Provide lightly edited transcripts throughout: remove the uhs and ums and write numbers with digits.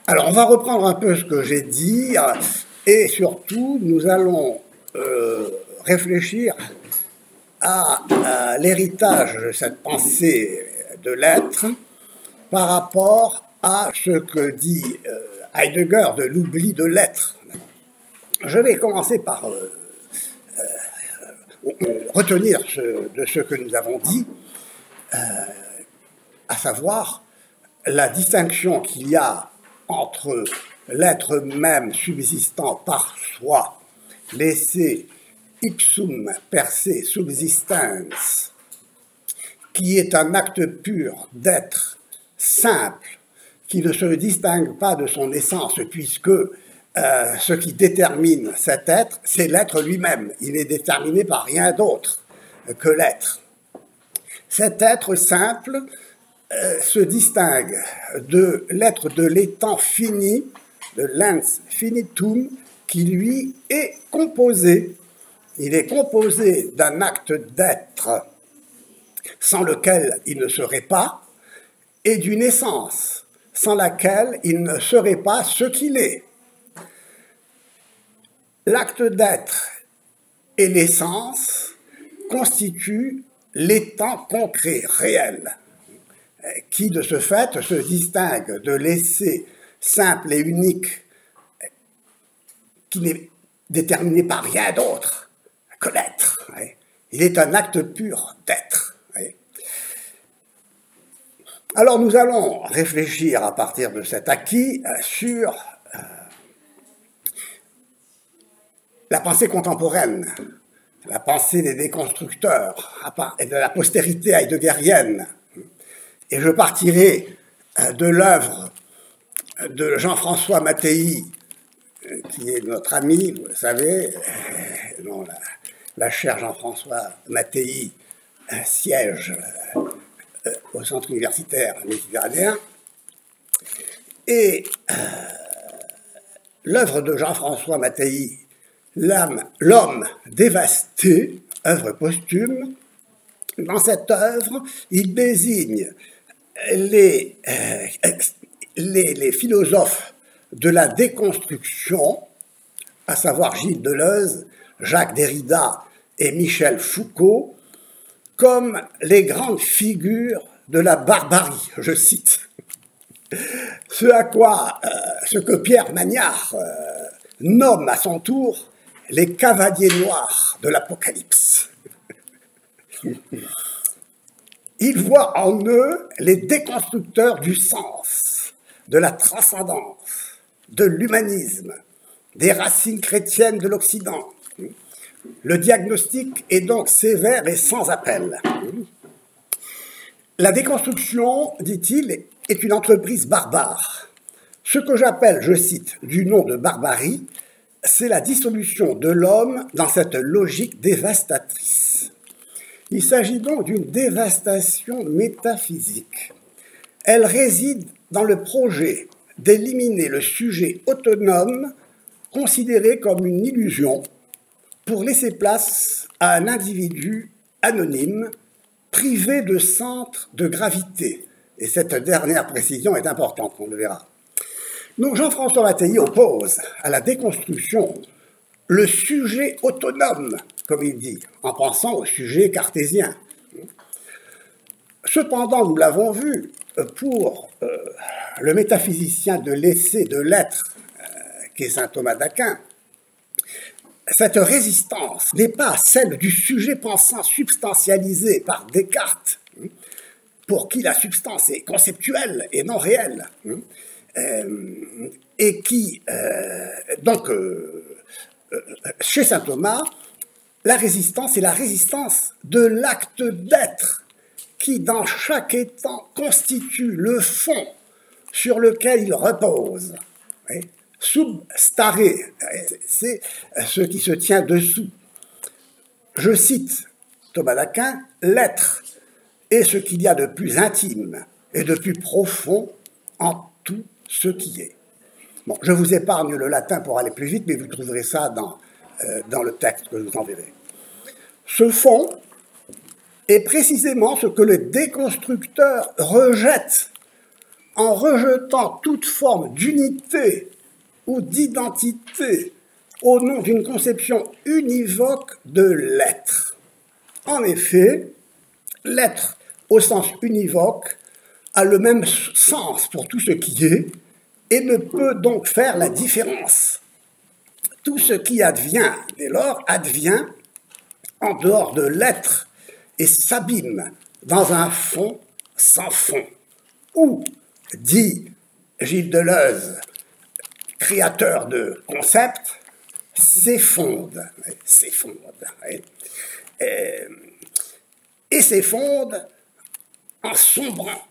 Alors, on va reprendre un peu ce que j'ai dit, et surtout, nous allons réfléchir à l'héritage de cette pensée de l'être par rapport à ce que dit Heidegger de l'oubli de l'être. Je vais commencer par retenir de ce que nous avons dit, à savoir la distinction qu'il y a entre l'être même subsistant par soi, laissé ipsum per se subsistens, qui est un acte pur d'être simple, qui ne se distingue pas de son essence, puisque ce qui détermine cet être, c'est l'être lui-même. Il est déterminé par rien d'autre que l'être. Cet être simple se distingue de l'être de l'étant fini, de l'ens finitum, qui lui est composé. Il est composé d'un acte d'être sans lequel il ne serait pas, et d'une essence sans laquelle il ne serait pas ce qu'il est. L'acte d'être et l'essence constituent l'étant concret, réel, qui de ce fait se distingue de l'essai simple et unique qui n'est déterminé par rien d'autre que l'être. Il est un acte pur d'être. Alors nous allons réfléchir à partir de cet acquis sur la pensée contemporaine, la pensée des déconstructeurs et de la postérité heideggerienne. Et je partirai de l'œuvre de Jean-François Mattei, qui est notre ami, vous le savez, dont la chaire Jean-François Mattei siège au centre universitaire méditerranéen. Et l'œuvre de Jean-François Mattei, L'homme dévasté, œuvre posthume, dans cette œuvre, il désigne les philosophes de la déconstruction, à savoir Gilles Deleuze, Jacques Derrida et Michel Foucault, comme les grandes figures de la barbarie, je cite. Ce que Pierre Magnard nomme à son tour les cavaliers noirs de l'Apocalypse. Il voit en eux les déconstructeurs du sens, de la transcendance, de l'humanisme, des racines chrétiennes de l'Occident. Le diagnostic est donc sévère et sans appel. La déconstruction, dit-il, est une entreprise barbare. Ce que j'appelle, je cite, du nom de barbarie, c'est la dissolution de l'homme dans cette logique dévastatrice. Il s'agit donc d'une dévastation métaphysique. Elle réside dans le projet d'éliminer le sujet autonome considéré comme une illusion pour laisser place à un individu anonyme privé de centre de gravité. Et cette dernière précision est importante, on le verra. Donc Jean-François Mattei oppose à la déconstruction le sujet autonome, comme il dit, en pensant au sujet cartésien. Cependant, nous l'avons vu, pour le métaphysicien de l'essai de l'être, qui est saint Thomas d'Aquin, cette résistance n'est pas celle du sujet pensant substantialisé par Descartes, pour qui la substance est conceptuelle et non réelle, et qui, chez saint Thomas, la résistance est la résistance de l'acte d'être, qui, dans chaque étant, constitue le fond sur lequel il repose. Sub stare, c'est ce qui se tient dessous. Je cite Thomas d'Aquin, l'être est ce qu'il y a de plus intime et de plus profond en tout ce qui est. Bon, je vous épargne le latin pour aller plus vite, mais vous trouverez ça dans le texte que je vous enverrai. Ce fond est précisément ce que le déconstructeur rejette en rejetant toute forme d'unité ou d'identité au nom d'une conception univoque de l'être. En effet, l'être au sens univoque a le même sens pour tout ce qui est et ne peut donc faire la différence. Tout ce qui advient, dès lors, advient en dehors de l'être et s'abîme dans un fond sans fond. Ou, dit Gilles Deleuze, créateur de concepts, s'effondre. Et s'effondre en sombrant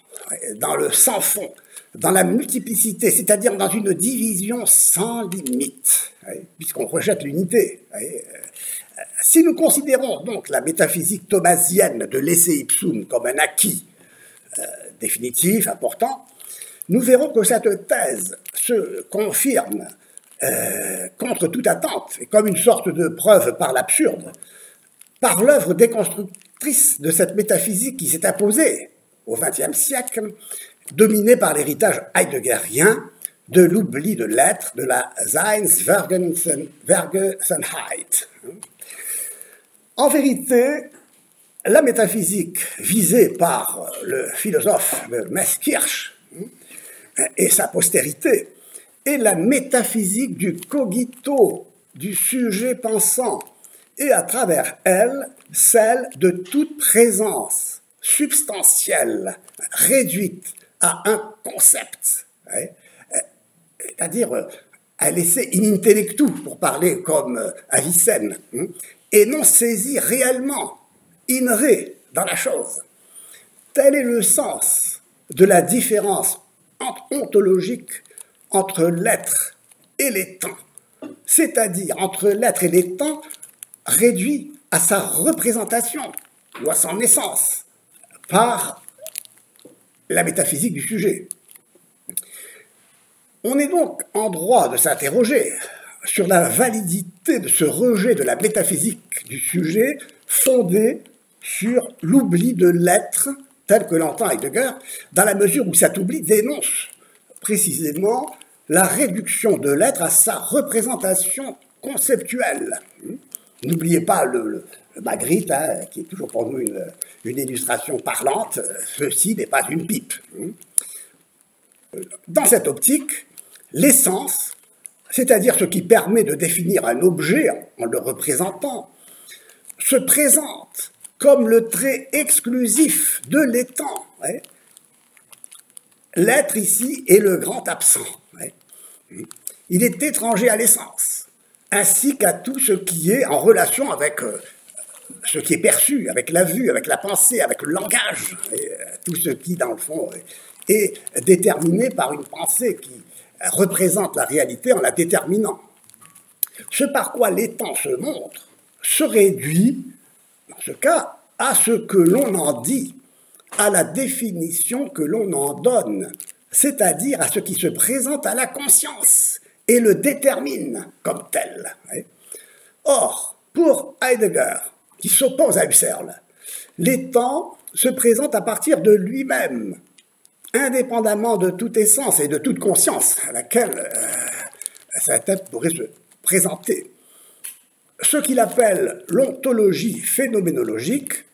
dans le sans fond, dans la multiplicité, c'est-à-dire dans une division sans limite, puisqu'on rejette l'unité. Si nous considérons donc la métaphysique thomasienne de l'esse ipsum comme un acquis définitif, important, nous verrons que cette thèse se confirme contre toute attente, et comme une sorte de preuve par l'absurde, par l'œuvre déconstructrice de cette métaphysique qui s'est imposée au XXe siècle, dominée par l'héritage heideggerien de l'oubli de l'être, de la Seinsvergessenheit. En vérité, la métaphysique visée par le philosophe de Metz-Kirch et sa postérité est la métaphysique du cogito, du sujet pensant, et à travers elle, celle de toute présence substantielle, réduite à un concept, c'est-à-dire à laisser in intellectu, pour parler comme Avicenne, et non saisi réellement, in re, dans la chose. Tel est le sens de la différence ontologique entre l'être et les temps, c'est-à-dire entre l'être et les temps réduit à sa représentation ou à son essence par la métaphysique du sujet. On est donc en droit de s'interroger sur la validité de ce rejet de la métaphysique du sujet fondé sur l'oubli de l'être tel que l'entend Heidegger, dans la mesure où cet oubli dénonce précisément la réduction de l'être à sa représentation conceptuelle. N'oubliez pas le Magritte, qui est toujours pour nous une illustration parlante, ceci n'est pas une pipe. Dans cette optique, l'essence, c'est-à-dire ce qui permet de définir un objet en le représentant, se présente comme le trait exclusif de l'étant. L'être ici est le grand absent. Il est étranger à l'essence, ainsi qu'à tout ce qui est en relation avec ce qui est perçu, avec la vue, avec la pensée, avec le langage, tout ce qui, dans le fond, est déterminé par une pensée qui représente la réalité en la déterminant. Ce par quoi l'étant se montre se réduit, dans ce cas, à ce que l'on en dit, à la définition que l'on en donne, c'est-à-dire à ce qui se présente à la conscience et le détermine comme tel. Or, pour Heidegger, qui s'oppose à Husserl, l'étant se présente à partir de lui-même, indépendamment de toute essence et de toute conscience à laquelle cette être pourrait se présenter. Ce qu'il appelle l'ontologie phénoménologique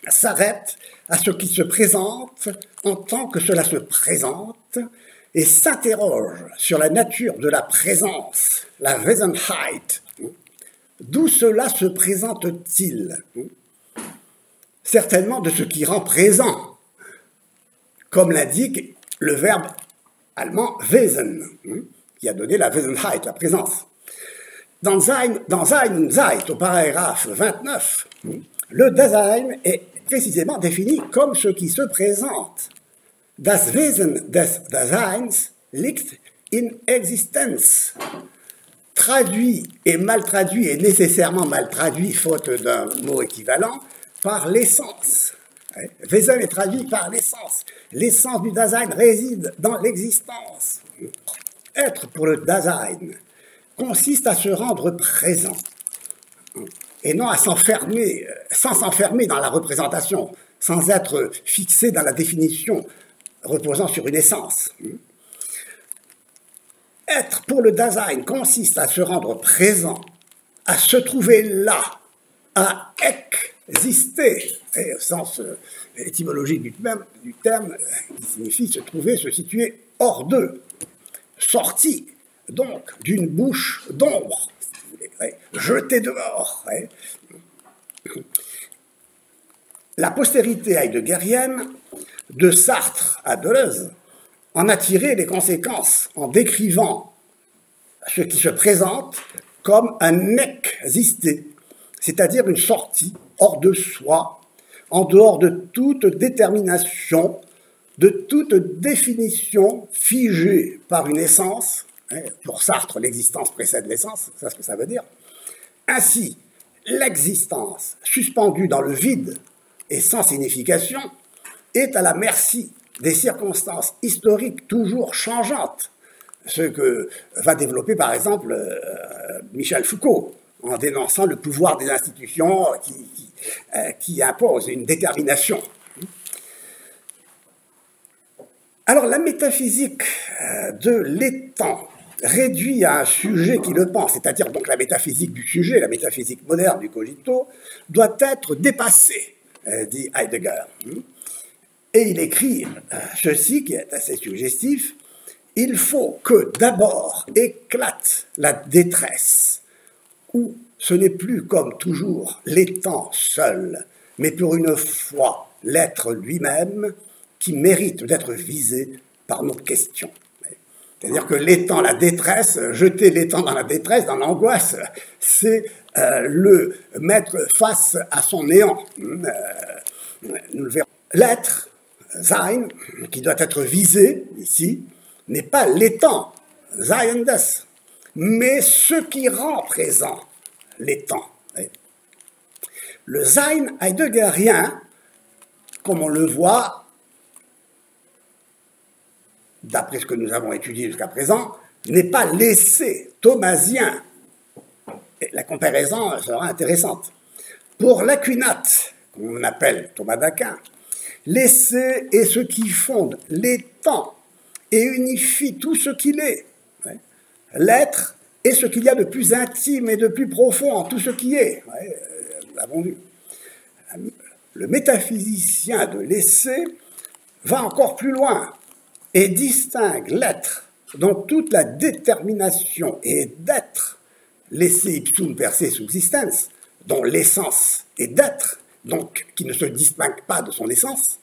s'arrête à ce qui se présente en tant que cela se présente et s'interroge sur la nature de la présence, la Wesenheit. D'où cela se présente-t-il? Certainement de ce qui rend présent, comme l'indique le verbe allemand Wesen, qui a donné la Wesenheit, la présence. Dans Sein und Zeit, au paragraphe 29, le Dasein est précisément défini comme ce qui se présente. Das Wesen des Daseins liegt in Existenz. Traduit et mal traduit, et nécessairement mal traduit, faute d'un mot équivalent, par l'essence. Wesen est traduit par l'essence. L'essence du Dasein réside dans l'existence. Être pour le Dasein consiste à se rendre présent et non à s'enfermer, sans s'enfermer dans la représentation, sans être fixé dans la définition reposant sur une essence. Être pour le Dasein consiste à se rendre présent, à se trouver là, à exister, et au sens étymologique du terme, qui signifie se trouver, se situer hors d'eux, sorti donc d'une bouche d'ombre, jeté dehors. La postérité heideggerienne, de Sartre à Deleuze, en a tiré les conséquences en décrivant ce qui se présente comme un exister, c'est-à-dire une sortie hors de soi, en dehors de toute détermination, de toute définition figée par une essence. Pour Sartre, l'existence précède l'essence, c'est ce que ça veut dire. Ainsi, l'existence, suspendue dans le vide et sans signification, est à la merci des circonstances historiques toujours changeantes, ce que va développer par exemple Michel Foucault, en dénonçant le pouvoir des institutions qui imposent une détermination. Alors la métaphysique de l'étant réduit à un sujet qui le pense, c'est-à-dire donc la métaphysique du sujet, la métaphysique moderne du cogito, doit être dépassée, dit Heidegger. Et il écrit ceci, qui est assez suggestif: « Il faut que d'abord éclate la détresse, où ce n'est plus comme toujours l'étant seul, mais pour une fois l'être lui-même qui mérite d'être visé par nos questions. » C'est-à-dire que l'étant, la détresse, jeter l'étant dans la détresse, dans l'angoisse, c'est le mettre face à son néant. Nous le verrons. L'être, Sein, qui doit être visé ici, n'est pas l'étant, Seiendes, mais ce qui rend présent l'étant. Le Sein heideggerien, comme on le voit, d'après ce que nous avons étudié jusqu'à présent, n'est pas l'essai thomasien. Et la comparaison sera intéressante. Pour l'Aquinat, qu'on appelle Thomas d'Aquin, l'essai est ce qui fonde l'étant et unifie tout ce qu'il est. L'être est ce qu'il y a de plus intime et de plus profond en tout ce qui est. Nous l'avons vu. Le métaphysicien de l'essai va encore plus loin et distingue l'être dont toute la détermination est d'être, l'esse ipsum per se subsistens, dont l'essence est d'être, donc qui ne se distingue pas de son essence,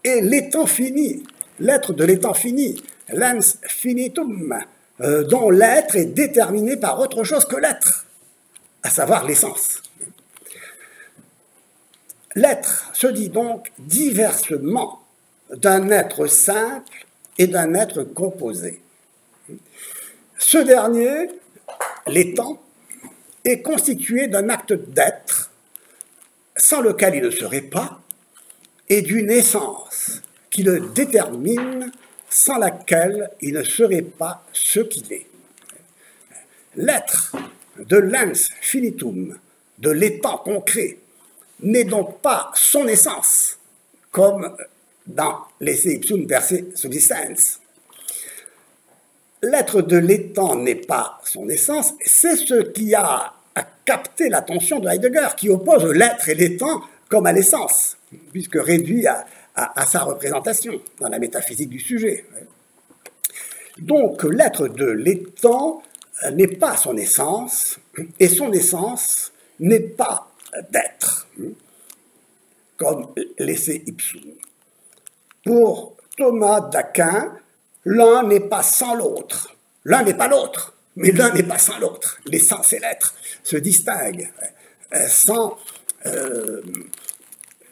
et l'étant fini, l'être de l'étant fini, l'ens finitum, dont l'être est déterminé par autre chose que l'être, à savoir l'essence. L'être se dit donc diversement d'un être simple et d'un être composé. Ce dernier, l'étant, est constitué d'un acte d'être, sans lequel il ne serait pas, et d'une essence qui le détermine, sans laquelle il ne serait pas ce qu'il est. L'être de l'ens finitum, de l'étant concret, n'est donc pas son essence, comme dans l'esse ipsum per se subsistens. L'être de l'étant n'est pas son essence, c'est ce qui a capté l'attention de Heidegger, qui oppose l'être et l'étant comme à l'essence, puisque réduit à sa représentation dans la métaphysique du sujet. Donc l'être de l'étant n'est pas son essence, et son essence n'est pas d'être, comme l'esse ipsum. Pour Thomas d'Aquin, l'un n'est pas sans l'autre. L'un n'est pas l'autre, mais l'un n'est pas sans l'autre. L'essence et l'être se distinguent sans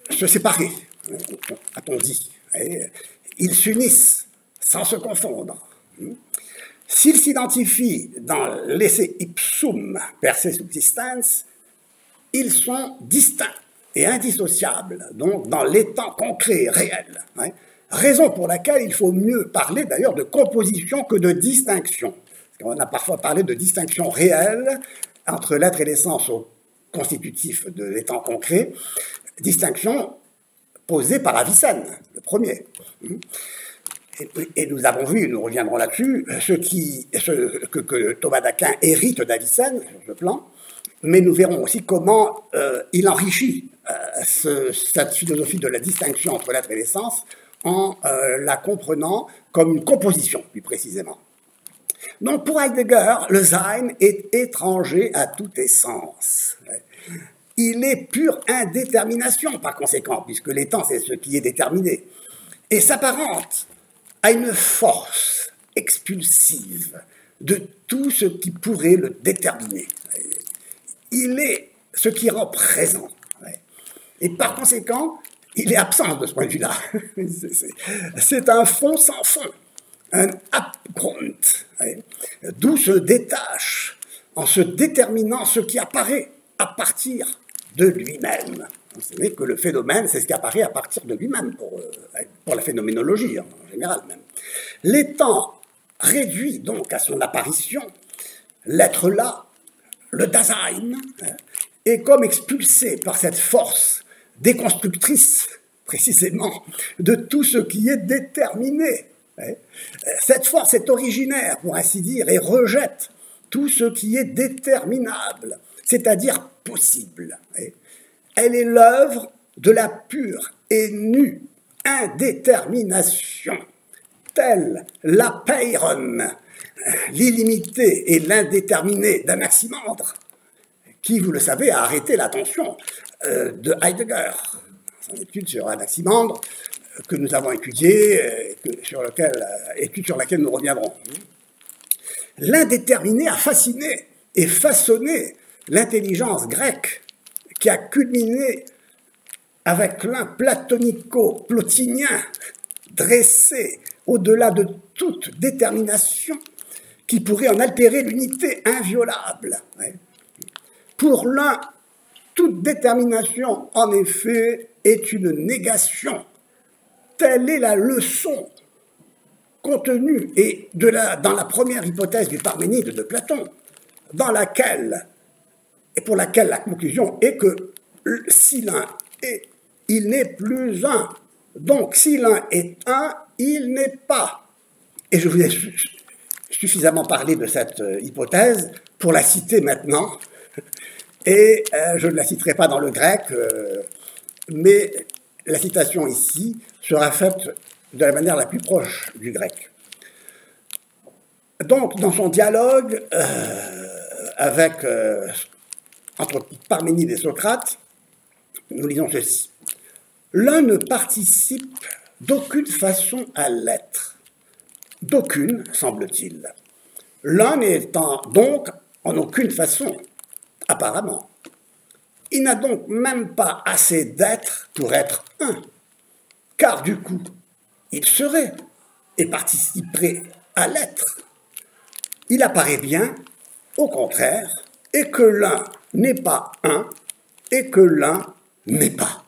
se séparer, a-t-on dit. Ils s'unissent sans se confondre. S'ils s'identifient dans l'esse ipsum per se subsistens, ils sont distincts et indissociables, donc dans l'étant concret, réel. Raison pour laquelle il faut mieux parler d'ailleurs de composition que de distinction. On a parfois parlé de distinction réelle entre l'être et l'essence au constitutif de l'étant concret, distinction posée par Avicenne, le premier. Et nous avons vu, nous reviendrons là-dessus, que Thomas d'Aquin hérite d'Avicenne sur ce plan, mais nous verrons aussi comment il enrichit cette philosophie de la distinction entre l'être et l'essence en la comprenant comme une composition, plus précisément. Donc pour Heidegger, le Sein est étranger à toute essence. Il est pure indétermination, par conséquent, puisque l'étant, c'est ce qui est déterminé, et s'apparente à une force expulsive de tout ce qui pourrait le déterminer. Il est ce qui rend présent. Et par conséquent, il est absent de ce point de vue-là. C'est un fond sans fond, un Abgrund, d'où se détache, en se déterminant ce qui apparaît à partir de lui-même. Vous savez que le phénomène, c'est ce qui apparaît à partir de lui-même, pour la phénoménologie en général même. L'étant réduit donc à son apparition, l'être là, le Dasein, est comme expulsé par cette force déconstructrice, précisément, de tout ce qui est déterminé. Cette force est originaire, pour ainsi dire, et rejette tout ce qui est déterminable, c'est-à-dire possible. Elle est l'œuvre de la pure et nue indétermination, telle l'apeiron, l'illimité et l'indéterminé d'Anaximandre, qui, vous le savez, a arrêté l'attention de Heidegger. Son étude sur Anaximandre, que nous avons étudiée, étude sur laquelle nous reviendrons. L'indéterminé a fasciné et façonné l'intelligence grecque, qui a culminé avec l'un platonico-plotinien, dressé au-delà de toute détermination qui pourrait en altérer l'unité inviolable. Pour l'un, toute détermination, en effet, est une négation. Telle est la leçon contenue dans la première hypothèse du Parménide de Platon, pour laquelle la conclusion est que si l'un est, il n'est plus un. Donc, si l'un est un, il n'est pas. Et je vous ai suffisamment parlé de cette hypothèse pour la citer maintenant. Et je ne la citerai pas dans le grec, mais la citation ici sera faite de la manière la plus proche du grec. Donc, dans son dialogue entre Parménide et Socrate, nous lisons ceci. L'un ne participe d'aucune façon à l'être. D'aucune, semble-t-il. L'un n'étant donc en aucune façon, apparemment. Il n'a donc même pas assez d'être pour être un, car du coup, il serait et participerait à l'être. Il apparaît bien, au contraire, et que l'un n'est pas un, et que l'un n'est pas.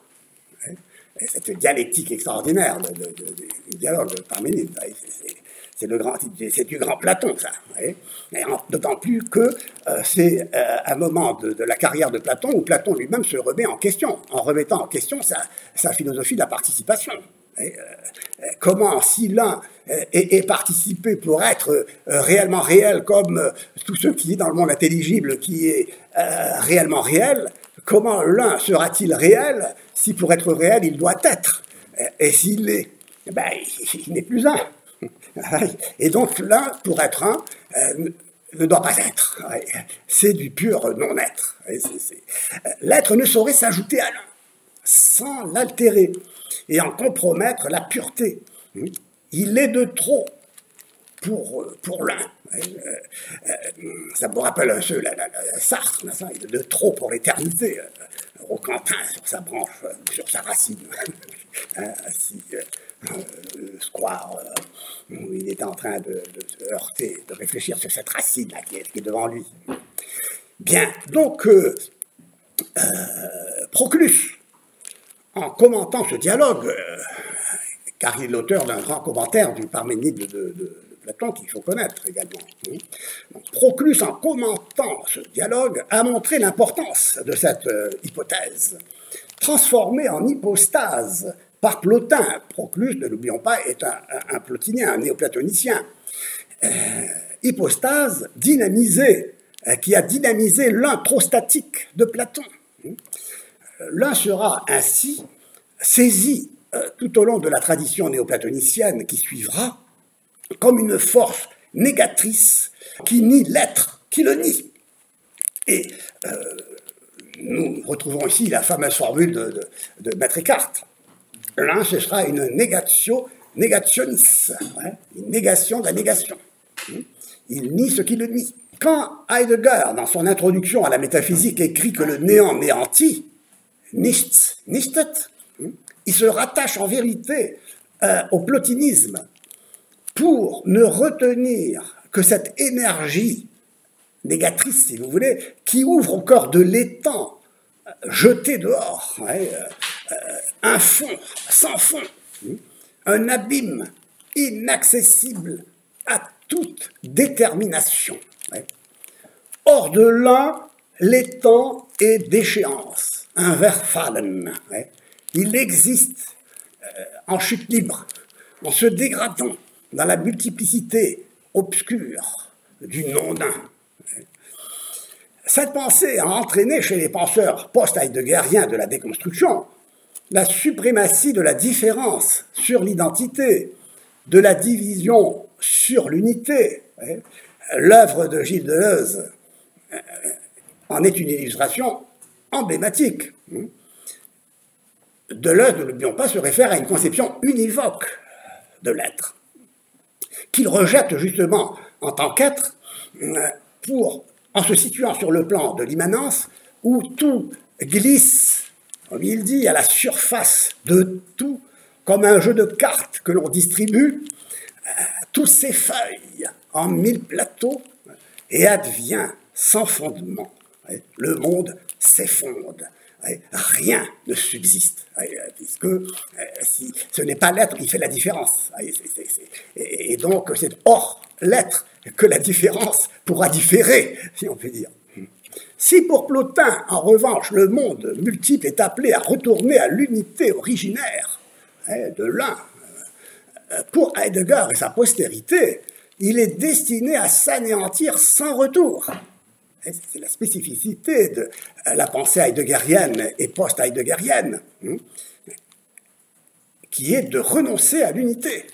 Et cette dialectique extraordinaire du dialogue de Parménide, c'est du grand Platon, ça. D'autant plus que c'est un moment de la carrière de Platon où Platon lui-même se remet en question, en remettant en question sa philosophie de la participation. Comment, si l'un est participé pour être réellement réel, comme tout ce qui est dans le monde intelligible qui est réellement réel, comment l'un sera-t-il réel si pour être réel il doit être? Et s'il l'est, il n'est plus un. Et donc l'un, pour être un, ne doit pas être. C'est du pur non-être. L'être ne saurait s'ajouter à l'un sans l'altérer et en compromettre la pureté. Il est de trop pour l'un. Ça me rappelle un peu Sartre, il est de trop pour l'éternité. Roquentin sur sa branche, sur sa racine. Square, où il était en train de se heurter, de réfléchir sur cette racine-là qui est devant lui. Bien, donc, Proclus, en commentant ce dialogue, car il est l'auteur d'un grand commentaire du Parménide de Platon qu'il faut connaître également. Donc, Proclus, en commentant ce dialogue, a montré l'importance de cette hypothèse, transformée en hypostase par Plotin. Proclus, ne l'oublions pas, est un plotinien, un néoplatonicien. Hypostase dynamisée, qui a dynamisé l'introstatique de Platon. L'un sera ainsi saisi tout au long de la tradition néoplatonicienne qui suivra comme une force négatrice qui nie l'être, qui le nie. Et nous retrouvons ici la fameuse formule de Maître Eckhart. L'un, ce sera une négatio negationis, hein, une négation de la négation. Il nie ce qui le nie. Quand Heidegger, dans son introduction à la métaphysique, écrit que le néant néantit, nichts, nichtet, il se rattache en vérité au plotinisme pour ne retenir que cette énergie négatrice, si vous voulez, qui ouvre au corps de l'étang, jeté dehors, un fond sans fond, un abîme inaccessible à toute détermination. Hors de l'un, l'étang est déchéance, un verfallen. Il existe en chute libre, en se dégradant dans la multiplicité obscure du non-un. Cette pensée a entraîné chez les penseurs post-heideggeriens de la déconstruction la suprématie de la différence sur l'identité, de la division sur l'unité. L'œuvre de Gilles Deleuze en est une illustration emblématique. Deleuze, ne l'oublions pas, se réfère à une conception univoque de l'être, qu'il rejette justement en tant qu'être, en se situant sur le plan de l'immanence, où tout glisse, comme il dit, à la surface de tout, comme un jeu de cartes que l'on distribue, tout s'effeuille en 1000 plateaux et advient sans fondement. Le monde s'effondre. Rien ne subsiste, puisque si ce n'est pas l'être qui fait la différence. Et donc, c'est hors l'être que la différence pourra différer, si on peut dire. Si pour Plotin, en revanche, le monde multiple est appelé à retourner à l'unité originaire de l'un, pour Heidegger et sa postérité, il est destiné à s'anéantir sans retour. C'est la spécificité de la pensée heideggerienne et post-heideggerienne, qui est de renoncer à l'unité.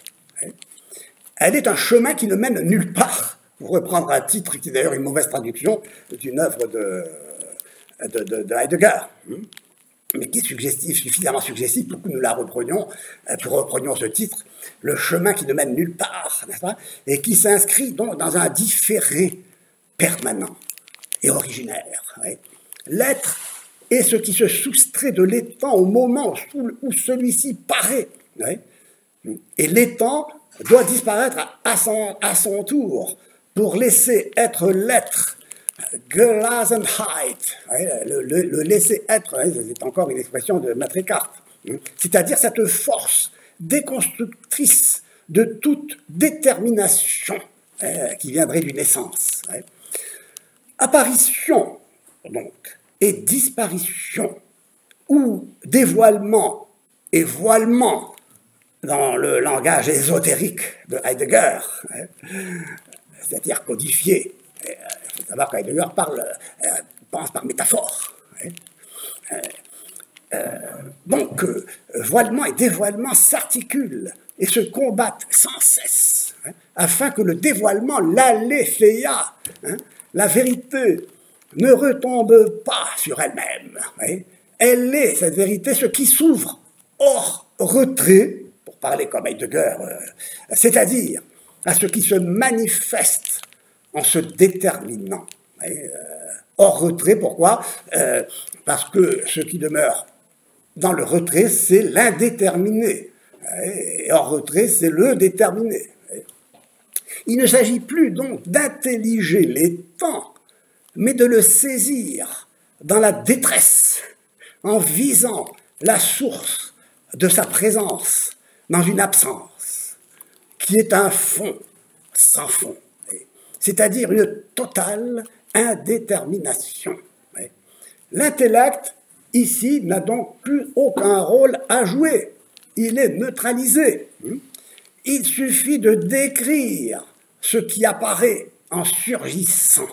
Elle est un chemin qui ne mène nulle part, pour reprendre un titre qui est d'ailleurs une mauvaise traduction d'une œuvre de Heidegger, mais qui est suggestif, suffisamment suggestif pour que nous la reprenions, ce titre, le chemin qui ne mène nulle part, n'est-ce pas, et qui s'inscrit donc dans un différé permanent et originaire. L'être est ce qui se soustrait de l'étang au moment où celui-ci paraît. Et l'étang doit disparaître à son tour pour laisser être l'être. Gelassenheit, le laisser être, c'est encore une expression de Maître Eckhart, c'est-à-dire cette force déconstructrice de toute détermination qui viendrait d'une essence. Apparition, donc, et disparition, ou dévoilement et voilement dans le langage ésotérique de Heidegger, c'est-à-dire codifié. Il faut savoir qu'Heidegger pense par métaphore. Donc, voilement et dévoilement s'articulent et se combattent sans cesse, afin que le dévoilement, l'aletheia, la vérité, ne retombe pas sur elle-même. Elle est, cette vérité, ce qui s'ouvre hors retrait, pour parler comme Heidegger, c'est-à-dire à ce qui se manifeste en se déterminant. Hors retrait, pourquoi ? Parce que ce qui demeure dans le retrait, c'est l'indéterminé. Et hors retrait, c'est le déterminé. Il ne s'agit plus donc d'intelliger les temps, mais de le saisir dans la détresse, en visant la source de sa présence dans une absence, qui est un fond sans fond, c'est-à-dire une totale indétermination. L'intellect, ici, n'a donc plus aucun rôle à jouer. il est neutralisé. Il suffit de décrire ce qui apparaît en surgissant,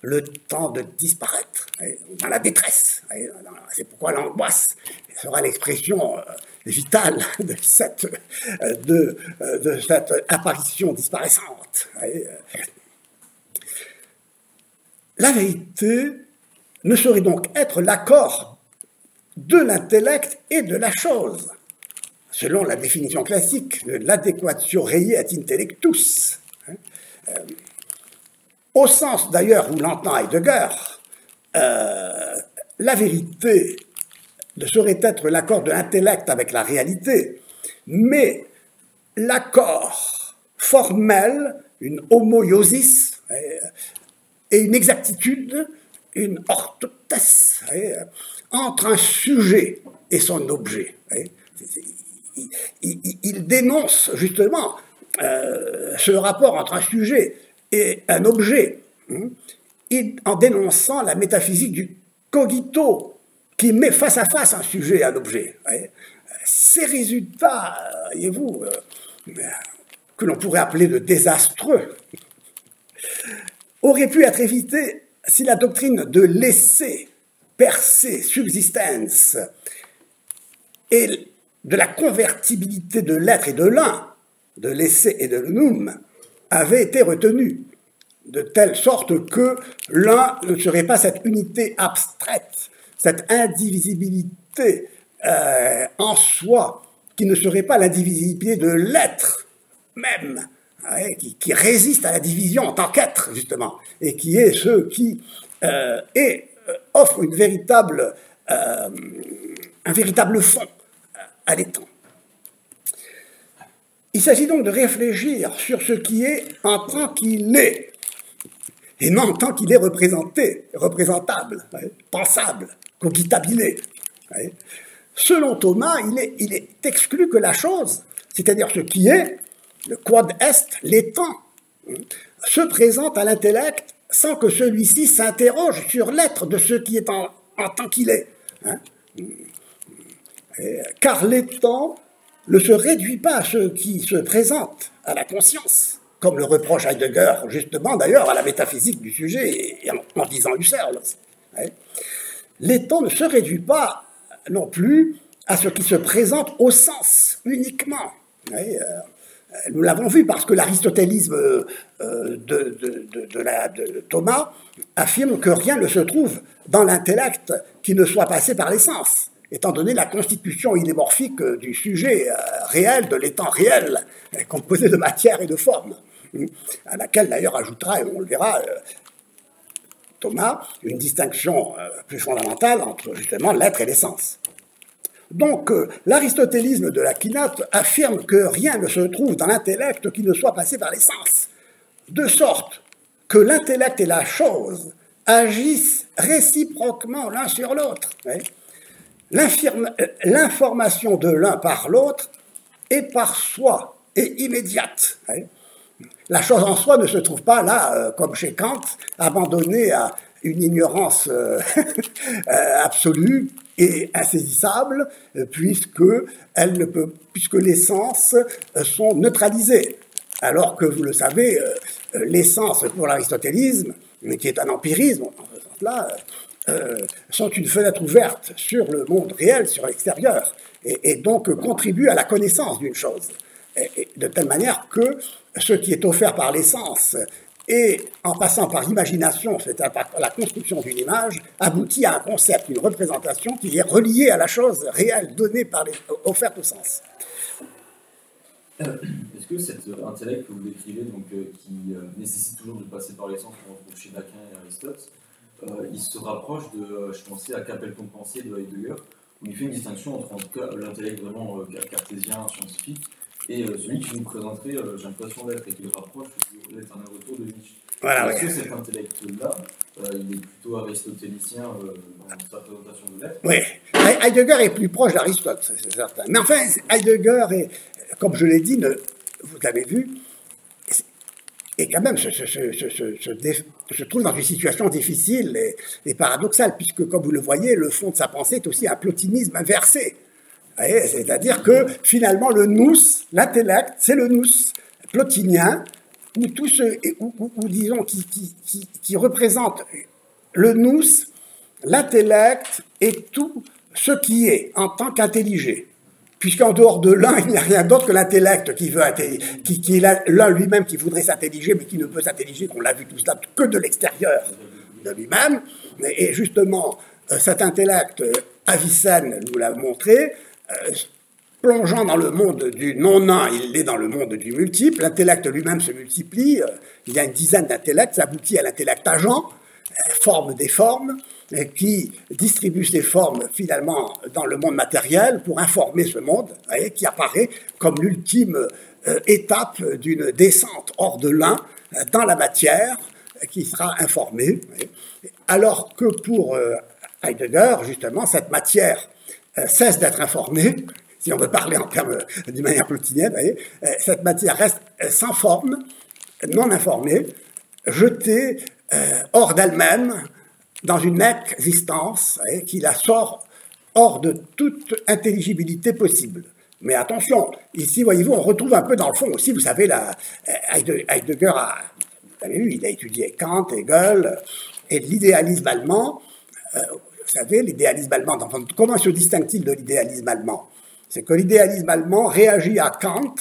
le temps de disparaître, dans la détresse. C'est pourquoi l'angoisse sera l'expression vitale de cette apparition disparaissante. La vérité ne saurait donc être l'accord de l'intellect et de la chose, selon la définition classique de l'adequatio rei et intellectus. Au sens d'ailleurs où l'entend Heidegger, la vérité ne saurait être l'accord de l'intellect avec la réalité, mais l'accord formel, une homoiosis et une exactitude, une orthothèse entre un sujet et son objet. Il dénonce justement ce rapport entre un sujet et un objet, en dénonçant la métaphysique du cogito, qui met face à face un sujet et un objet. Ces résultats, voyez-vous, que l'on pourrait appeler de désastreux, auraient pu être évités si la doctrine de l'essai, percé, subsistence, et de la convertibilité de l'être et de l'un, de l'essai et de l'unum, avait été retenue, de telle sorte que l'un ne serait pas cette unité abstraite, cette indivisibilité en soi, qui ne serait pas l'indivisibilité de l'être même, qui résiste à la division en tant qu'être, justement, et qui est ce qui offre un véritable fond à l'étang. Il s'agit donc de réfléchir sur ce qui est en tant qu'il est, et non en tant qu'il est représenté, représentable, pensable, cogitabilé. Selon Thomas, il est exclu que la chose, c'est-à-dire ce qui est, le quod est, l'étant, se présente à l'intellect sans que celui-ci s'interroge sur l'être de ce qui est en tant qu'il est. Car l'étant ne se réduit pas à ce qui se présente à la conscience, comme le reproche Heidegger, justement d'ailleurs, à la métaphysique du sujet, et en disant Husserl. L'étant ne se réduit pas non plus à ce qui se présente au sens uniquement. Nous l'avons vu parce que l'aristotélisme de Thomas affirme que rien ne se trouve dans l'intellect qui ne soit passé par les sens, étant donné la constitution idémorphique du sujet réel, de l'étant réel, composé de matière et de forme, à laquelle d'ailleurs ajoutera, et on le verra, Thomas, une distinction plus fondamentale entre justement l'être et l'essence. Donc, l'aristotélisme de la Kinote affirme que rien ne se trouve dans l'intellect qui ne soit passé par les sens, de sorte que l'intellect et la chose agissent réciproquement l'un sur l'autre. L'information de l'un par l'autre est par soi et immédiate. La chose en soi ne se trouve pas là, comme chez Kant, abandonnée à une ignorance absolue et insaisissable, puisque les sens sont neutralisés. Alors que, vous le savez, les sens pour l'aristotélisme, qui est un empirisme, en ce sens-là, sont une fenêtre ouverte sur le monde réel, sur l'extérieur, et donc contribuent à la connaissance d'une chose. Et de telle manière que ce qui est offert par les sens et en passant par l'imagination, c'est-à-dire par la construction d'une image, aboutit à un concept, une représentation qui est reliée à la chose réelle donnée offerte au sens. Est-ce que cet intellect que vous décrivez, donc, qui nécessite toujours de passer par les sens qu'on retrouve chez Lacan et Aristote, il se rapproche de, je pensais à Capelle-ton pensée de Heidegger, où il fait une distinction entre en tout cas l'intellect vraiment cartésien, scientifique, et celui qui nous présenterait, j'ai l'impression d'être, et qui le rapproche de l'éternel retour de Nietzsche. Voilà, est-ce que cet intellect-là, il est plutôt aristotélicien dans sa présentation de l'être? Oui, Heidegger est plus proche d'Aristote, c'est certain. Mais enfin, Heidegger est, comme je l'ai dit, vous l'avez vu, et quand même se trouve dans une situation difficile et paradoxale, puisque, comme vous le voyez, le fond de sa pensée est aussi un plotinisme inversé. C'est-à-dire que finalement le nous, l'intellect, c'est le nous plotinien, ou tout ce, ou disons qui représente le nous, l'intellect et tout ce qui est en tant qu'intelligé. Puisqu'en dehors de l'un, il n'y a rien d'autre que l'intellect qui est l'un lui-même qui voudrait s'intelliger, mais qui ne peut s'intelliger, qu'on l'a vu tout cela, que de l'extérieur de lui-même. Et justement, cet intellect, Avicenne nous l'a montré, plongeant dans le monde du non-un, il est dans le monde du multiple, l'intellect lui-même se multiplie, il y a une dizaine d'intellects, ça aboutit à l'intellect agent, forme des formes, qui distribue ces formes finalement dans le monde matériel pour informer ce monde, qui apparaît comme l'ultime étape d'une descente hors de l'un dans la matière qui sera informée. Alors que pour Heidegger, justement, cette matière cesse d'être informée, si on veut parler en termes d'une manière plotinienne, cette matière reste sans forme, non informée, jetée hors d'elle-même, dans une existence qui la sort hors de toute intelligibilité possible. Mais attention, ici, voyez-vous, on retrouve un peu dans le fond aussi, vous savez, Heidegger vous avez vu, il a étudié Kant, Hegel, et l'idéalisme allemand. Vous savez, l'idéalisme allemand, comment se distingue-t-il de l'idéalisme allemand? C'est que l'idéalisme allemand réagit à Kant,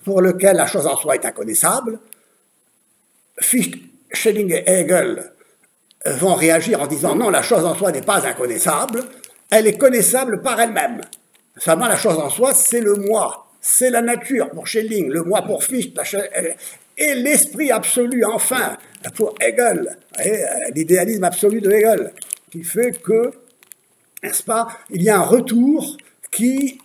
pour lequel la chose en soi est inconnaissable. Fichte, Schelling et Hegel vont réagir en disant non, la chose en soi n'est pas inconnaissable, elle est connaissable par elle-même. Seulement, la chose en soi, c'est le moi, c'est la nature pour Schelling, le moi pour Fichte, et l'esprit absolu, enfin, pour Hegel, l'idéalisme absolu de Hegel, qui fait que, n'est-ce pas, il y a un retour qui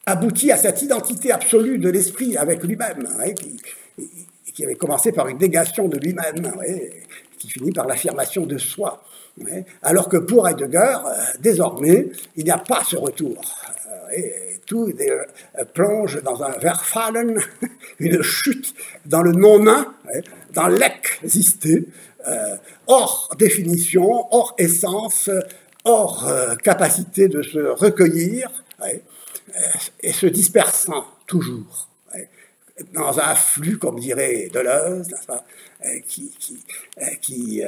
aboutit à cette identité absolue de l'esprit avec lui-même, qui avait commencé par une négation de lui-même, qui finit par l'affirmation de soi. Alors que pour Heidegger, désormais, il n'y a pas ce retour. Tout plonge dans un Verfallen, une chute dans le non-un, dans l'existé, hors définition, hors essence, hors capacité de se recueillir, et se dispersant toujours dans un flux, comme dirait Deleuze, qui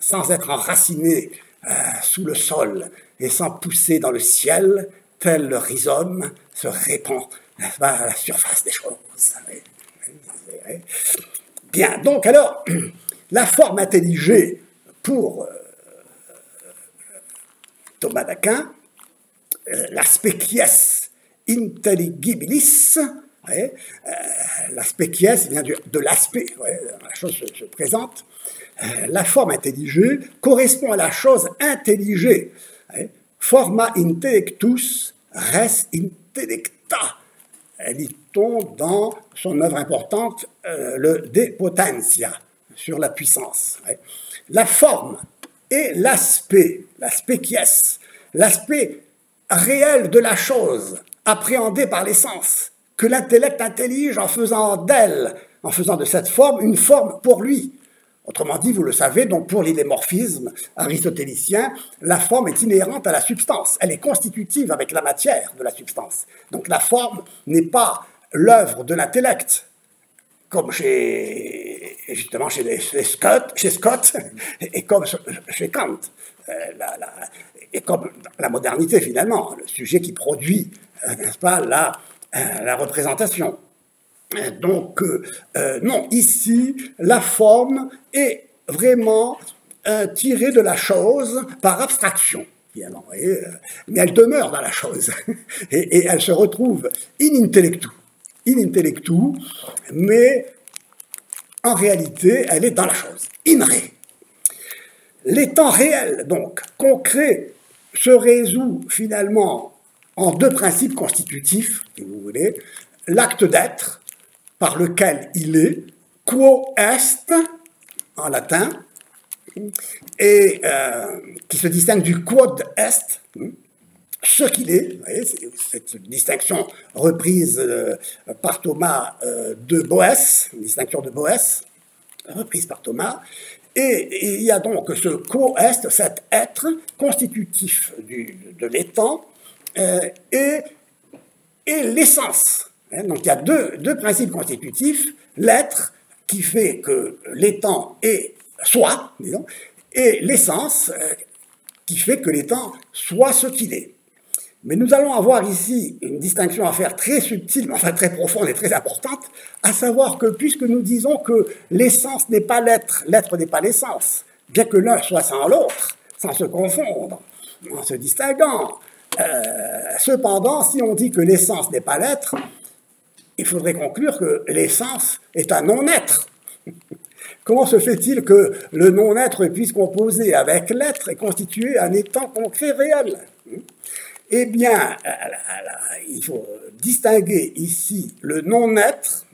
sans être enraciné sous le sol et sans pousser dans le ciel, tel le rhizome se répand à la surface des choses. Bien, donc alors, la forme intelligée pour Thomas d'Aquin, l'aspect quies intelligibilis, l'aspect quies vient de l'aspect, la chose se présente. La forme intelligée correspond à la chose intelligée. Forma intellectus res intellecta, lit-on dans son œuvre importante, le De Potentia, sur la puissance. La forme et l'aspect quies, l'aspect réel de la chose, appréhendé par les sens, que l'intellect intellige en faisant d'elle, en faisant de cette forme une forme pour lui. Autrement dit, vous le savez, donc pour l'idémorphisme aristotélicien, la forme est inhérente à la substance. Elle est constitutive avec la matière de la substance. Donc la forme n'est pas l'œuvre de l'intellect, comme justement chez Scott et comme chez Kant, et comme la modernité finalement, le sujet qui produit, n'est-ce pas, la représentation. Donc, non, ici, la forme est vraiment tirée de la chose par abstraction, finalement, mais elle demeure dans la chose, et elle se retrouve in intellectu, mais en réalité, elle est dans la chose, in re. L'étant réel, donc, concret, se résout finalement en deux principes constitutifs, si vous voulez, l'acte d'être, par lequel il est, quo est, en latin, et qui se distingue du quod est, ce qu'il est. Vous voyez, cette distinction reprise par Thomas de Boès, une distinction de Boès, reprise par Thomas, et il y a donc ce quo est, cet être constitutif de l'étant, et l'essence. Donc il y a deux principes constitutifs, l'être qui fait que l'étant est soi, disons, et l'essence qui fait que l'étant soit ce qu'il est. Mais nous allons avoir ici une distinction à faire très subtile, mais enfin très profonde et très importante, à savoir que puisque nous disons que l'essence n'est pas l'être, l'être n'est pas l'essence, bien que l'un soit sans l'autre, sans se confondre, en se distinguant, cependant, si on dit que l'essence n'est pas l'être, il faudrait conclure que l'essence est un non-être. Comment se fait-il que le non-être puisse composer avec l'être et constituer un étant concret réel? Eh bien, il faut distinguer ici le non-être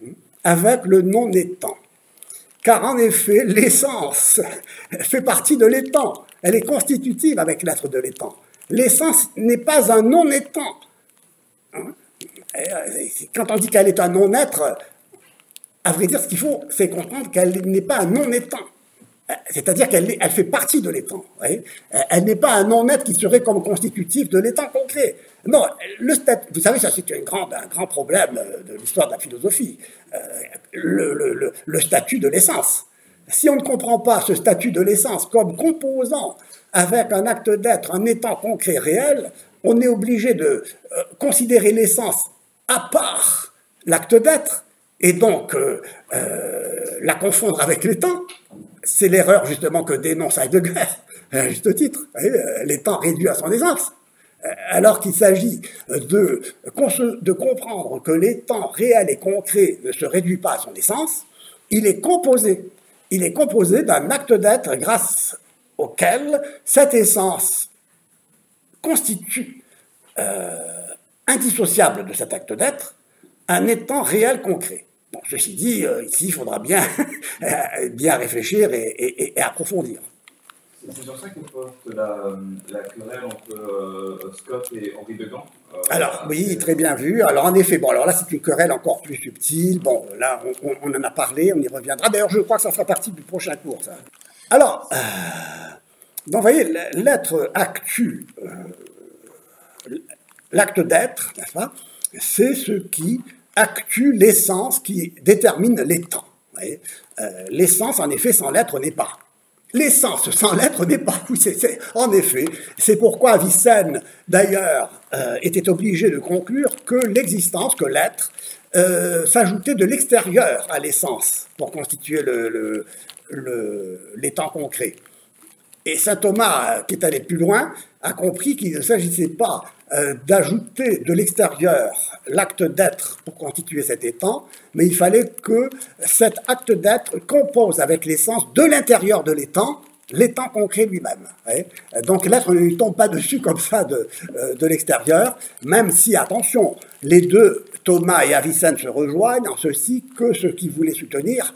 avec le non-étant. Car en effet, l'essence fait partie de l'étant. Elle est constitutive avec l'être de l'étant. L'essence n'est pas un non-étant. Quand on dit qu'elle est un non-être, à vrai dire, ce qu'il faut, c'est comprendre qu'elle n'est pas un non-étant. C'est-à-dire qu'elle fait partie de l'étant. Elle n'est pas un non-être qui serait comme constitutif de l'étant concret. Non, vous savez, ça c'est un grand problème de l'histoire de la philosophie. Le statut de l'essence. Si on ne comprend pas ce statut de l'essence comme composant avec un acte d'être, un étant concret réel, on est obligé de considérer l'essence à part l'acte d'être, et donc la confondre avec l'étant. C'est l'erreur justement que dénonce Heidegger, à juste titre, l'étant réduit à son essence. Alors qu'il s'agit de comprendre que l'étant réel et concret ne se réduit pas à son essence, il est composé d'un acte d'être grâce auquel cette essence constitue indissociable de cet acte d'être un étant réel concret. Bon, ceci dit, ici, il faudra bien réfléchir et approfondir. C'est sur ça que porte la querelle entre Scott et Henri de Gand. Alors, oui, très bien vu. Alors, en effet, bon, alors là, c'est une querelle encore plus subtile. Bon, là, on en a parlé, on y reviendra. D'ailleurs, je crois que ça fera partie du prochain cours, ça. Alors, donc, vous voyez, l'être actu, l'acte d'être, n'est-ce pas, c'est ce qui actue l'essence qui détermine l'étant. L'essence, en effet, sans l'être n'est pas. L'essence sans l'être n'est pas. En effet, c'est pourquoi Avicenne, d'ailleurs, était obligé de conclure que l'existence, que l'être, s'ajoutait de l'extérieur à l'essence pour constituer l'étant concret. Et saint Thomas, qui est allé plus loin, a compris qu'il ne s'agissait pas d'ajouter de l'extérieur l'acte d'être pour constituer cet étant, mais il fallait que cet acte d'être compose avec l'essence de l'intérieur de l'étant concret lui-même. Donc l'être ne lui tombe pas dessus comme ça de l'extérieur, même si, attention, les deux, Thomas et Avicenne, se rejoignent en ceci que ce que voulait soutenir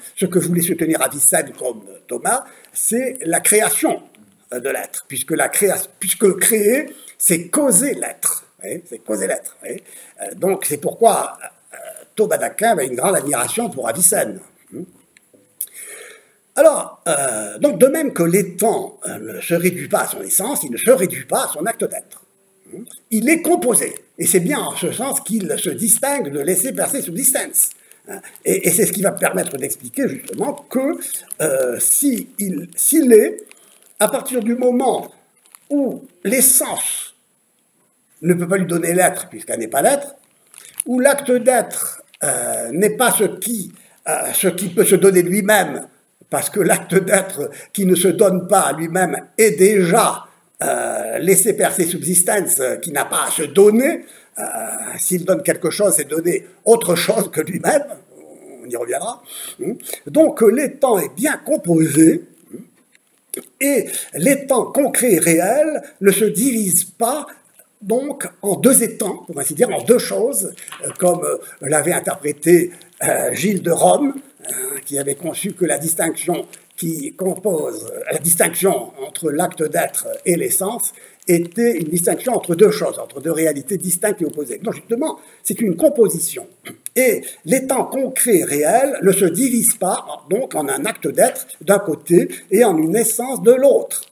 Avicenne comme Thomas, c'est la création de l'être, puisque créer, c'est causer l'être. C'est causer l'être. Donc c'est pourquoi Thomas d'Aquin avait une grande admiration pour Avicenne. Alors, donc de même que l'étant ne se réduit pas à son essence, il ne se réduit pas à son acte d'être. Il est composé, et c'est bien en ce sens qu'il se distingue de laisser percer subsistence. Et c'est ce qui va permettre d'expliquer justement que s'il est, à partir du moment où l'essence ne peut pas lui donner l'être, puisqu'elle n'est pas l'être, où l'acte d'être n'est pas ce qui peut se donner lui-même, parce que l'acte d'être qui ne se donne pas à lui-même est déjà laissé percer subsistance, qui n'a pas à se donner. S'il donne quelque chose, c'est donner autre chose que lui-même, on y reviendra. Donc l'étant est bien composé, et l'étant concret et réel ne se divise pas donc en deux étangs, pour ainsi dire, en deux choses, comme l'avait interprété Gilles de Rome, qui avait conçu que la distinction entre l'acte d'être et l'essence était une distinction entre deux choses, entre deux réalités distinctes et opposées. Donc justement, c'est une composition. Et l'étant concret et réel ne se divise pas donc en un acte d'être d'un côté et en une essence de l'autre.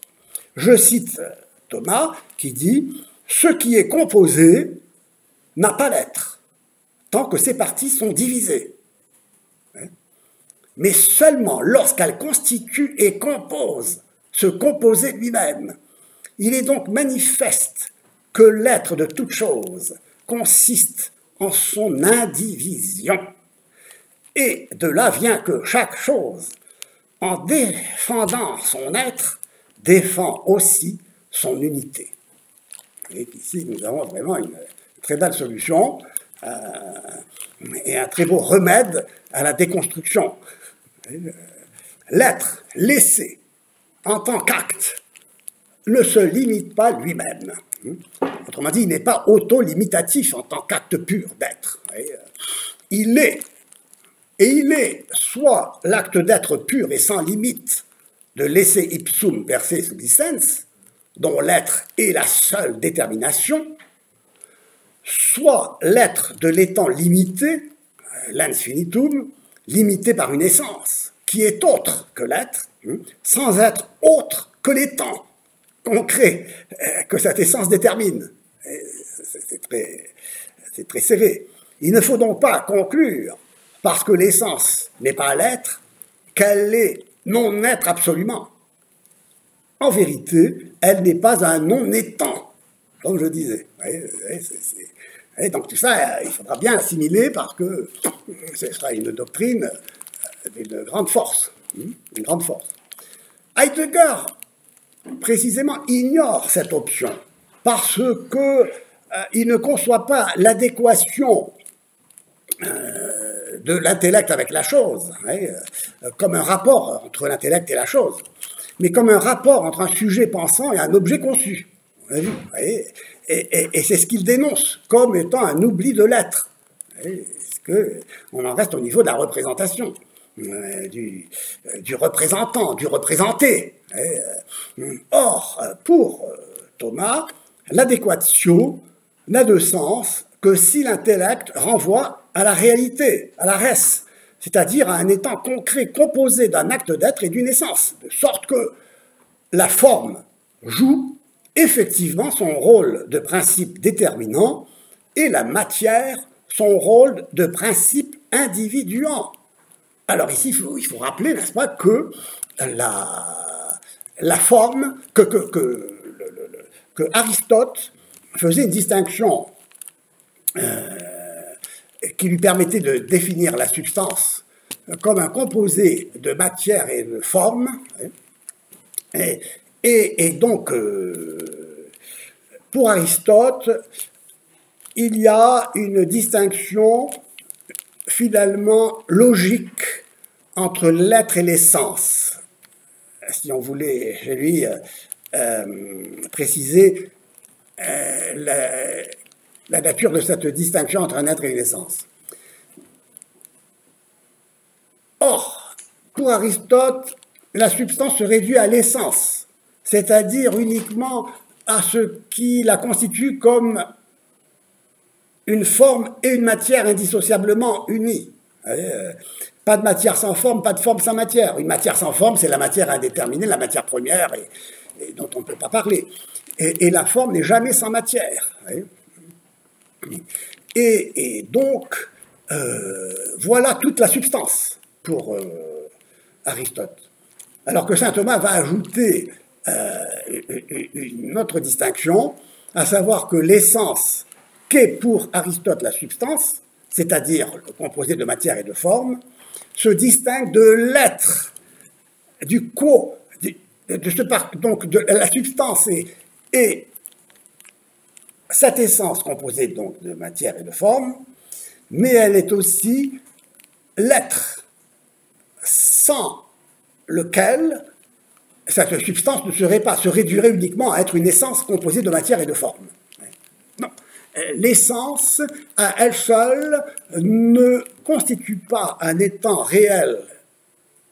Je cite Thomas qui dit ce qui est composé n'a pas d'être, tant que ses parties sont divisées. Mais seulement lorsqu'elle constitue et compose ce composé lui-même. Il est donc manifeste que l'être de toute chose consiste en son indivision. Et de là vient que chaque chose, en défendant son être, défend aussi son unité. Et ici, nous avons vraiment une très belle solution et un très beau remède à la déconstruction. L'être laissé en tant qu'acte ne se limite pas lui-même. Autrement dit, il n'est pas auto-limitatif en tant qu'acte pur d'être. Il est, et il est soit l'acte d'être pur et sans limite de l'esse ipsum per se subsistens, dont l'être est la seule détermination, soit l'être de l'étant limité, l'ens finitum, limité par une essence, qui est autre que l'être, sans être autre que l'étant concret que cette essence détermine. C'est très serré. Il ne faut donc pas conclure, parce que l'essence n'est pas l'être, qu'elle est non-être absolument. En vérité, elle n'est pas un non-étant, comme je disais. Et donc tout ça, il faudra bien assimiler parce que ce sera une doctrine d'une grande force. Une grande force. Heidegger, précisément, ignore cette option parce qu'il ne conçoit pas l'adéquation de l'intellect avec la chose, comme un rapport entre l'intellect et la chose, mais comme un rapport entre un sujet pensant et un objet conçu. On a vu, et c'est ce qu'il dénonce comme étant un oubli de l'être. On en reste au niveau de la représentation, du représentant, du représenté. Or, pour Thomas, l'adéquatio n'a de sens que si l'intellect renvoie à la réalité, à la res, c'est-à-dire à un étant concret composé d'un acte d'être et d'une essence, de sorte que la forme joue effectivement son rôle de principe déterminant et la matière son rôle de principe individuant. Alors ici, il faut rappeler, n'est-ce pas, que la forme, que Aristote faisait une distinction qui lui permettait de définir la substance comme un composé de matière et de forme. Et donc, pour Aristote, il y a une distinction finalement logique entre l'être et l'essence. Si on voulait, chez lui, préciser la nature de cette distinction entre un être et une essence. Or, pour Aristote, la substance se réduit à l'essence, c'est-à-dire uniquement à ce qui la constitue comme une forme et une matière indissociablement unies. Pas de matière sans forme, pas de forme sans matière. Une matière sans forme, c'est la matière indéterminée, la matière première, et dont on ne peut pas parler. Et la forme n'est jamais sans matière. Et donc, voilà toute la substance pour Aristote. Alors que saint Thomas va ajouter une autre distinction, à savoir que l'essence qu'est pour Aristote la substance, c'est-à-dire le composé de matière et de forme, se distingue de l'être, donc de la substance et cette essence composée donc de matière et de forme, mais elle est aussi l'être sans lequel cette substance ne serait pas, se réduirait uniquement à être une essence composée de matière et de forme. Non. L'essence, à elle seule, ne constitue pas un étant réel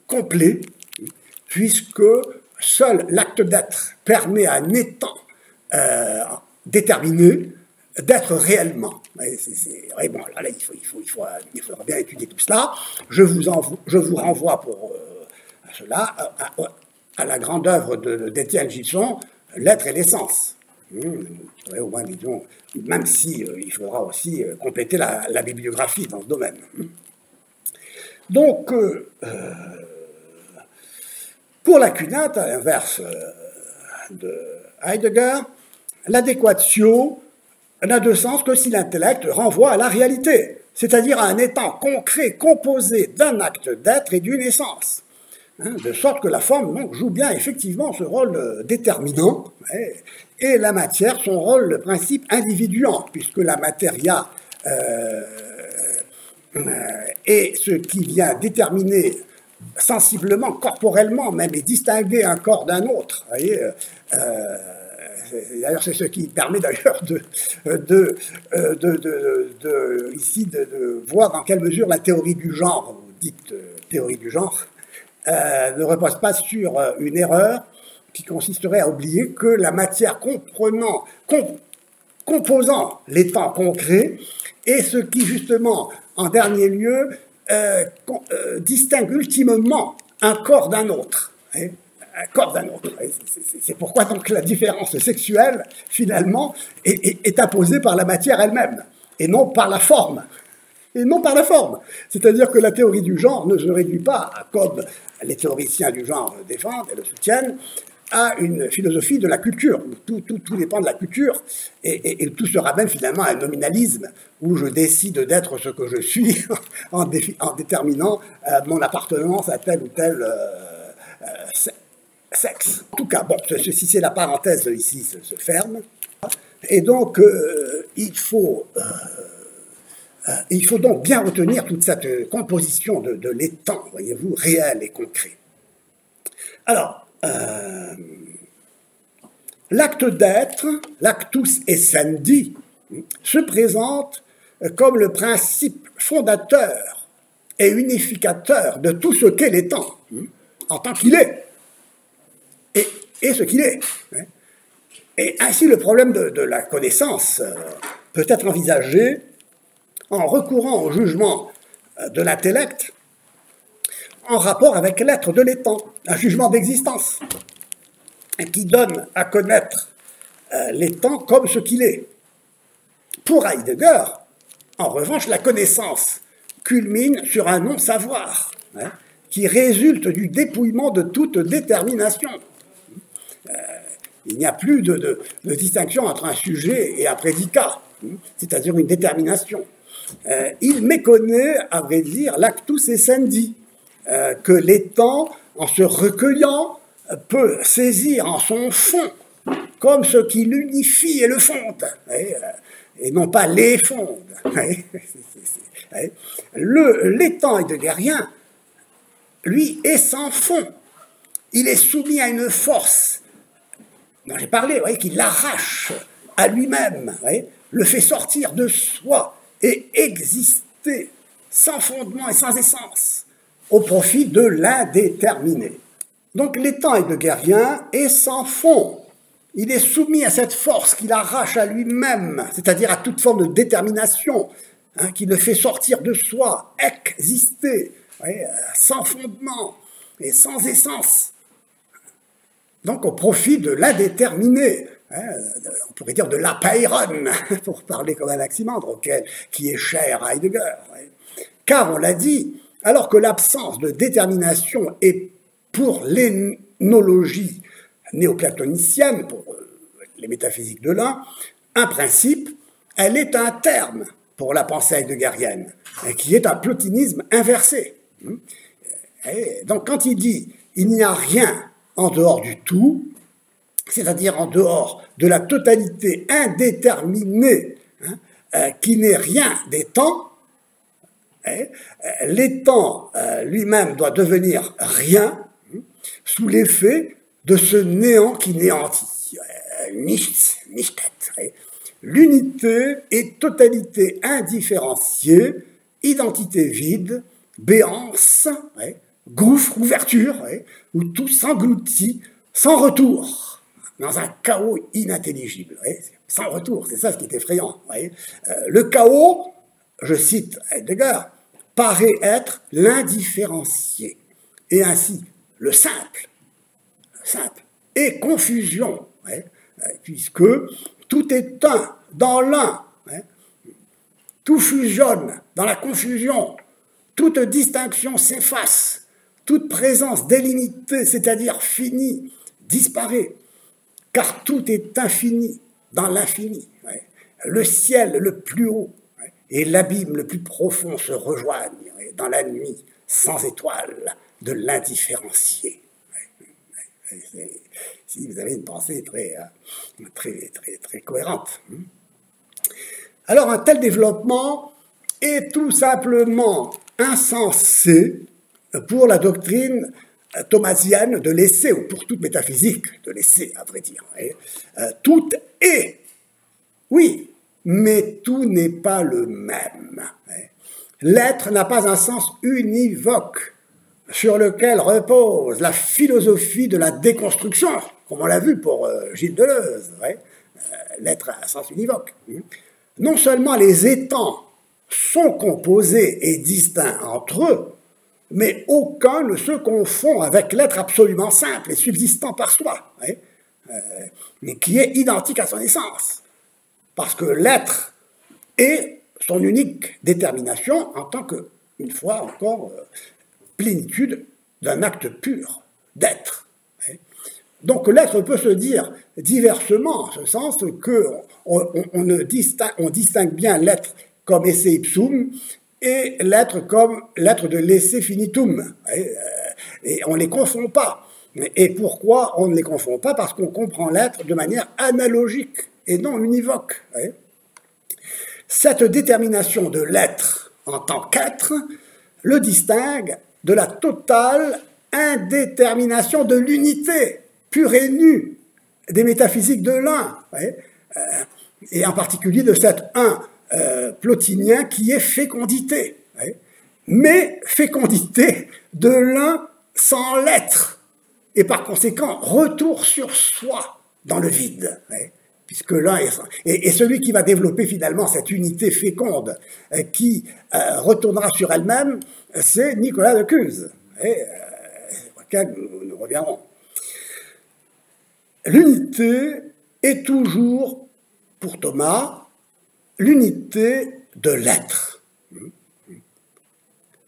complet, puisque seul l'acte d'être permet à un étant déterminé d'être réellement. Bon, là, il faudra bien étudier tout cela. Je vous renvoie pour cela à la grande œuvre d'Étienne Gilson, L'être et l'essence. Au moins, disons, même si il faudra aussi compléter la bibliographie dans ce domaine. Donc, pour la cunette, à l'inverse de Heidegger, l'adéquatio n'a de sens que si l'intellect renvoie à la réalité, c'est-à-dire à un étant concret composé d'un acte d'être et d'une essence. De sorte que la forme donc, joue bien effectivement ce rôle déterminant, et la matière son rôle, le principe individuant, puisque la matéria est ce qui vient déterminer sensiblement, corporellement même, et distinguer un corps d'un autre. D'ailleurs, c'est ce qui permet d'ailleurs ici de voir dans quelle mesure la théorie du genre, ou dite théorie du genre, ne repose pas sur une erreur qui consisterait à oublier que la matière composant l'étant concret est ce qui, justement, en dernier lieu, distingue ultimement un corps d'un autre. Un corps d'un autre. C'est pourquoi donc la différence sexuelle, finalement, est imposée par la matière elle-même, et non par la forme. Et non par la forme. C'est-à-dire que la théorie du genre ne se réduit pas, comme les théoriciens du genre le défendent et le soutiennent, à une philosophie de la culture. Tout dépend de la culture, et tout se ramène finalement à un nominalisme, où je décide d'être ce que je suis en déterminant mon appartenance à tel ou tel sexe. En tout cas, bon, ceci c'est la parenthèse ici se ferme, et donc il faut donc bien retenir toute cette composition de l'étang, voyez-vous, réel et concret. Alors, l'acte d'être, l'actus essendi, se présente comme le principe fondateur et unificateur de tout ce qu'est l'étang, en tant qu'il est, et ce qu'il est. Et ainsi, le problème de la connaissance peut être envisagé en recourant au jugement de l'intellect en rapport avec l'être de l'étang, un jugement d'existence, qui donne à connaître l'étang comme ce qu'il est. Pour Heidegger, en revanche, la connaissance culmine sur un non-savoir, qui résulte du dépouillement de toute détermination. Il n'y a plus de distinction entre un sujet et un prédicat, c'est-à-dire une détermination. Il méconnaît, à vrai dire, l'actus essendi, que l'étang, en se recueillant, peut saisir en son fond comme ce qui l'unifie et le fonde, et non pas les fonde. L'étang heideggerien, lui, est sans fond. Il est soumis à une force dont j'ai parlé, qui l'arrache à lui-même, le fait sortir de soi et exister sans fondement et sans essence, au profit de l'indéterminé. Donc l'étang heideggerien est sans fond. Il est soumis à cette force qui l'arrache à lui-même, c'est-à-dire à toute forme de détermination, qui le fait sortir de soi, exister, sans fondement et sans essence. Donc au profit de l'indéterminé, on pourrait dire de l'apeiron, pour parler comme Anaximandre, qui est cher à Heidegger. Car on l'a dit, alors que l'absence de détermination est pour l'énologie néoplatonicienne, pour les métaphysiques de l'un, un principe, elle est un terme pour la pensée heideggerienne, qui est un plotinisme inversé. Et donc quand il dit « il n'y a rien en dehors du tout », c'est-à-dire en dehors de la totalité indéterminée, qui n'est rien des temps, l'étang lui-même doit devenir rien sous l'effet de ce néant qui néantit. Nichts, nichtet. L'unité est totalité indifférenciée, identité vide, béance, gouffre, ouverture, où tout s'engloutit sans retour, dans un chaos inintelligible. Sans retour, c'est ça ce qui est effrayant. Le chaos, je cite Heidegger, paraît être l'indifférencié, et ainsi le simple, et confusion, puisque tout est un dans l'un, hein. Tout fusionne dans la confusion, toute distinction s'efface, toute présence délimitée, c'est-à-dire finie, disparaît, car tout est infini dans l'infini. Ouais. Le ciel le plus haut, ouais, et l'abîme le plus profond se rejoignent, ouais, dans la nuit sans étoiles de l'indifférencié. Ouais. Si vous avez une pensée très cohérente. Alors un tel développement est tout simplement insensé pour la doctrine thomasienne de l'essai, ou pour toute métaphysique de l'essai, à vrai dire. Tout est, oui, mais tout n'est pas le même. L'être n'a pas un sens univoque sur lequel repose la philosophie de la déconstruction, comme on l'a vu pour Gilles Deleuze. L'être a un sens univoque. Non seulement les étangs sont composés et distincts entre eux, mais aucun ne se confond avec l'être absolument simple et subsistant par soi, mais qui est identique à son essence. Parce que l'être est son unique détermination en tant que, une fois encore, plénitude d'un acte pur d'être. Donc l'être peut se dire diversement, en ce sens qu'on distingue bien l'être comme esse ipsum et l'être comme l'être de l'esse finitum. Et on ne les confond pas. Et pourquoi on ne les confond pas? Parce qu'on comprend l'être de manière analogique et non univoque. Cette détermination de l'être en tant qu'être le distingue de la totale indétermination de l'unité pure et nue des métaphysiques de l'un, et en particulier de cet un plotinien qui est fécondité, mais fécondité de l'un sans l'être, et par conséquent retour sur soi dans le vide, puisque l'un est celui qui va développer finalement cette unité féconde qui retournera sur elle-même, c'est Nicolas de Cuse, auquel nous reviendrons. L'unité est toujours, pour Thomas, l'unité de l'être.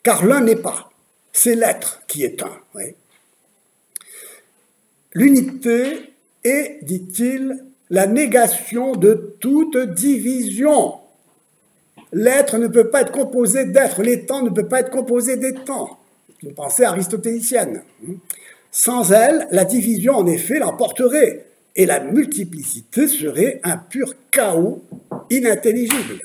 Car l'un n'est pas, c'est l'être qui est un. L'unité est, dit-il, la négation de toute division. L'être ne peut pas être composé d'être, l'étant ne peut pas être composé d'étant. C'est une pensée aristotélicienne. Sans elle, la division, en effet, l'emporterait, et la multiplicité serait un pur chaos inintelligible.